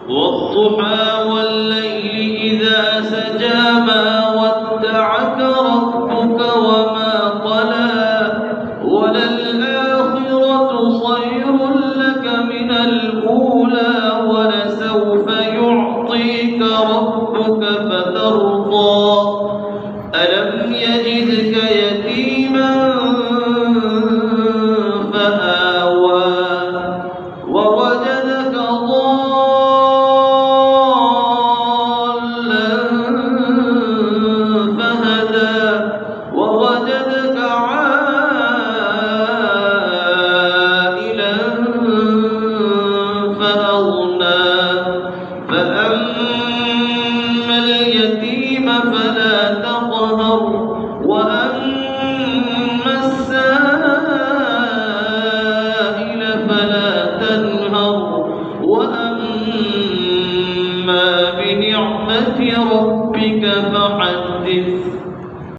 والضحى والليل إذا سجى ما ودعك ربك وما قلى وللآخرة خير لك من الأولى ولسوف يعطيك ربك فترضى ألم يجدك يتيما فآوى ووجدك ضالا فهدى ووجدك عائلا فأغنى فأما اليتيم فلا تقهر وأما السائل فلا تنهر وأما بنعمة ربك فحدث.